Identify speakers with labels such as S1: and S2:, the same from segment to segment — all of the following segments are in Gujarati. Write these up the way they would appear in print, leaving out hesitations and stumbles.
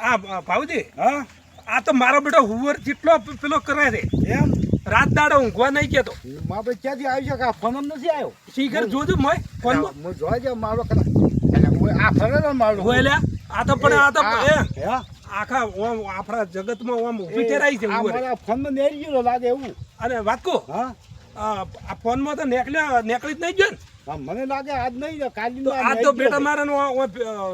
S1: આ ભાવજી
S2: હા
S1: આ તો મારો બેટો હુવર જેટલો પેલો કરે છે
S2: એમ
S1: રાત દાડો ઊંઘવા નહીં કેતો
S2: મારે ક્યાંથી આવી છે કે આ ફોન નથી આવ્યો
S1: શીખર જોજો મોય ફોનમાં
S2: હું જોઈ જાઉં મારો કલા આ ફરે ને મારો
S1: હોય લ્યા આ તો પણ આ તો એ
S2: હે
S1: આખા ઓમ આપણા જગતમાં ઓમ ઊભી ચરાઈ છે
S2: આ
S1: હુવર
S2: મારા ફોનમાં નેરી ગયો લાગે એવું
S1: અને વાત કહો
S2: હા
S1: આ ફોનમાં તો નીકળી જ નહીં ગયો ને
S2: હા, મને લાગે આજ નહીં કાલી
S1: તો આ તો બેટા મારા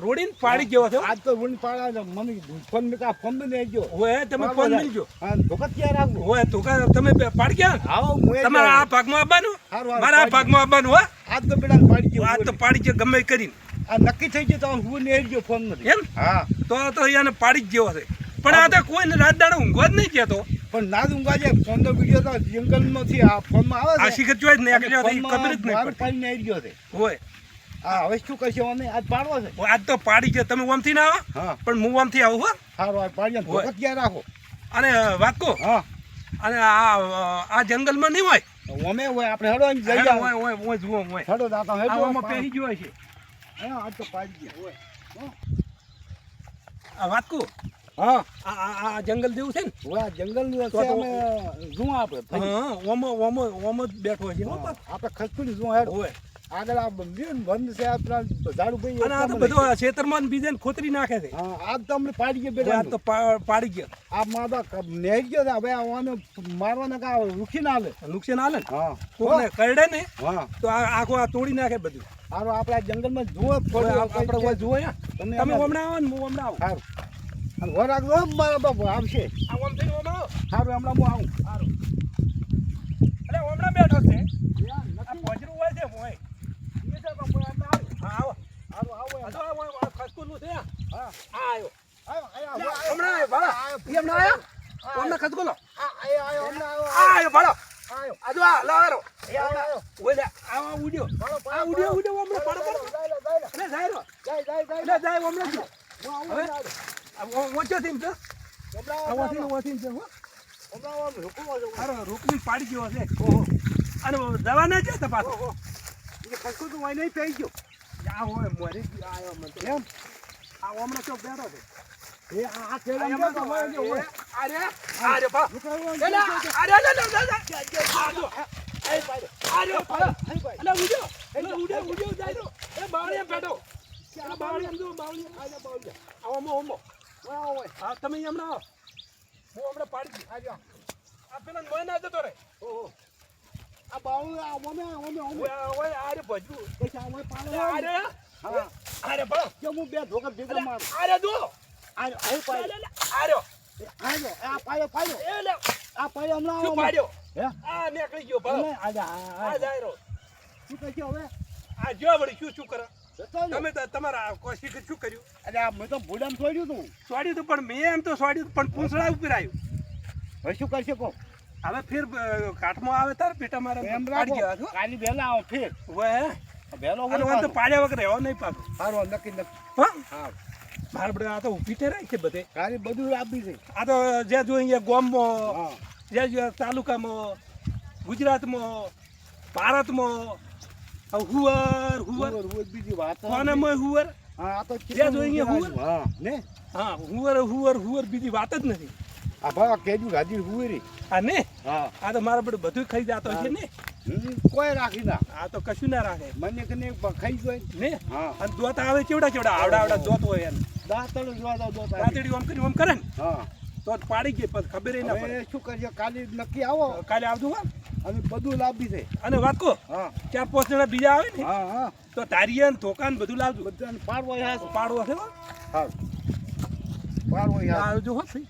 S1: રોડીને પાડી ગયો છે
S2: આજ તો રૂન પાડા મને ફોન મેં કા ફોન મેં નહીં ગયો
S1: હોય તમે ફોન મિલજો
S2: હા ધોકા ક્યાં રાખવું
S1: હોય તો તમે પાડી ગયા ને
S2: આવો
S1: તમારા આ ભાગમાં આવવાનું
S2: હારું,
S1: મારા આ ભાગમાં આવવાનું હો
S2: આજ તો બેટા પાડી ગયો
S1: આ તો પાડી ગયો ગમે કરીને
S2: આ નક્કી થઈ ગયું તો હું નેરી ગયો ફોન નથી
S1: એમ
S2: હા
S1: તો એને પાડી જ ગયો હશે પણ આ તો કોઈને રાત દાડો ઊંઘવા જ નહીં કહેતો
S2: પણ ના ઊંઘા છે ફોન નો વિડીયો તો જંગલમાંથી આ ફોનમાં આવે
S1: આ શિખર ચોઈ જ નીકળ્યો હતો, ઈ ખબર જ નહીં
S2: મારું
S1: પડતી.
S2: પાણી નેરી ગયો છે
S1: હોય
S2: આ હવે શું કરશે મને આજ પાડવો છે
S1: આજ તો પાડી ગયો તમે ઓમથી ના આવો
S2: હા
S1: પણ હું ઓમથી આવું હો
S2: સારું આ પાડી
S1: હોય.
S2: ધોકા ક્યાં રાખો
S1: અને વાત કહો
S2: હા
S1: અને આ જંગલમાં નહીં હોય
S2: અમે હોય આપણે હેડો અહીં જઈ
S1: હેડો,
S2: જાવ
S1: હોય હોય હોય જુઓ હોય
S2: હેડો દાતા હેડો
S1: આવામાં પહેરી ગયો છે
S2: હા આજ તો પાડી ગયા હોય
S1: આ વાત કહો
S2: હા
S1: આ જંગલ જેવું છે ને
S2: હોય જંગલનું
S1: તો
S2: હશે અમે જુઓ આપણે
S1: હા ઓમો જ બેઠો છે હો પાછો.
S2: આપણે ખસખું જુઓ હેડો
S1: હોય
S2: આગળ આ બંધ છે આ પેલા ઝાડુ ભાઈ
S1: અને આ તો બધું ખેતરમાં ને બીજાને ખોતરી નાખે છે
S2: હા આજ તો અમને પાડી ગયા
S1: હોય, આ
S2: બેટા
S1: તો પાડી ગયો
S2: આ માદા નેરી ગયો છે હવે આને મારવાને કા રૂખી ના લે
S1: નુકસાન આલે ને
S2: હા
S1: કોકને કરડે ને
S2: હા
S1: તો આખો આ તોડી નાખે બધું
S2: સારું આપણે આ જંગલમાં જુઓ
S1: હોય, આપણે હોય જુઓ યા.
S2: તમે
S1: તમે હમણાં આવો ને હું હમણાં આવું
S2: સારું અને વર રાખજો હો મારા બાપુ આવશે
S1: આ ઓમ થઈને હમણાં આવો.
S2: સારું હમણાં હું આવું
S1: સારું અરે હમણાં બેઠો છે આ પોજરું હોય છે હોય હા આવો આ તો આ ખસકોલું છે હા આવ્યો હમણાં આવ્યો ભાડો ઈ હમણાં આવ્યો હમણાં ખસકોલો આ આવ્યો ભાડો આ જો આ લાવેરો ઓલે આ ઉડ્યો આ ઉડ્યો હમણાં ભાડો અરે જાય રો જાય હમણાં જો હવે ઓછો થઈને તો ઓછીને છે હો અરે રોકની પાડી ગયો છે ઓહો અને દવાના છે તો પાછો
S2: ખસખું તો હોય નહીં થઈ ગયો
S1: આ હોય મરી ગયો આવ્યો મને તો.
S2: એમ
S1: આ હમણાં તો બેઠો છે
S2: એ આ કેળા
S1: અરે
S2: માં તો હોય જો હોય
S1: ભા એલા અરે ઉડ્યો જાય તો એ બાવળિયા બેઠો આ બાવળિયા જો બાવળિયા આજા બાવળિયા ઓમો હા તમે હમણાં આવો હું હમણાં પાડી દઉં આજો આ પેલા મોય ના જતો રે
S2: ઓહો આ બાવળ આ ઓમે
S1: ઓય આરે ભજવું
S2: પછી આ ઓય પાડે
S1: અરે
S2: હા
S1: અરે ભા
S2: કે હું બે ધોકા ભેગા માર
S1: અરે દો
S2: આ પાડે
S1: આર્યો
S2: આજો આ પાડે
S1: એ લે
S2: આ પાડે હમણાં
S1: શું પાડ્યો
S2: હે
S1: આ નીકળી ગયો ભા
S2: આજા
S1: આ જાય રો
S2: શું કહે છે હવે
S1: આ જો વળી શું કરે તમે તો તમારા કોશિશ શું કર્યું
S2: અરે આ મેં તો ભૂલામ છોડ્યું તું
S1: સોડ્યું તો પણ મેં એમ તો સોડ્યું પણ પૂંછડા ઉપર આવ્યું
S2: હવે શું કરશે કહો
S1: હવે ફેર કાટમાં આવે તાર બેટા મારા
S2: એમ
S1: પાડી
S2: રાખો
S1: ગયા
S2: કાલી વહેલા આવો ફેર
S1: હોય
S2: વહેલો
S1: અને
S2: હોય
S1: તો પાડ્યા વગર રહેવા નહીં પાછું
S2: સારું નક્કી
S1: હા
S2: હા
S1: મારા બધા આ તો ઊભી ઠેરાય છે બધે
S2: કાલી બધું આપી છે
S1: આ તો જ્યાં જો અહીંયા ગામમાં
S2: હા
S1: જ્યાં જો તાલુકામાં ગુજરાતમાં ભારતમાં હુવર
S2: રોજ બીજી વાત
S1: કોનામાં હુવર
S2: હા આ તો
S1: જ્યાં જો અહીંયા હુવર
S2: હા ને
S1: હા હુવર બીજી વાત જ નથી
S2: આ ભા કેજુ ગાજી હુવેરી
S1: આ ને
S2: હા
S1: આ તો મારા બધું બધું ખાઈ જતો છે ને
S2: કોઈ રાખી ના
S1: આ તો કશું ના રાખે
S2: મને કને ખાઈ જોઈ
S1: ને
S2: હા
S1: અને દોત આવે કેવડા આવડા દોત હોય એને
S2: દાંતળ જોવા દો
S1: રાતડી ઓમ કરે ને
S2: હા
S1: તો જ પાડી ગઈ પછી ખબર ના પડે
S2: હવે શું કરજો કાલે નક્કી આવો
S1: કાલે આવજો હા
S2: અને બધું લાવી છે
S1: અને વાત કહો
S2: હા
S1: 4-5 જણા બીજા આવે ને
S2: હા હા
S1: તો તારીયા ને ધોકા ને બધું લાવજો
S2: બધાને પાડવો યાર
S1: પાડવો છે હો
S2: હા પાડવો યાર
S1: આવજો હો ભાઈ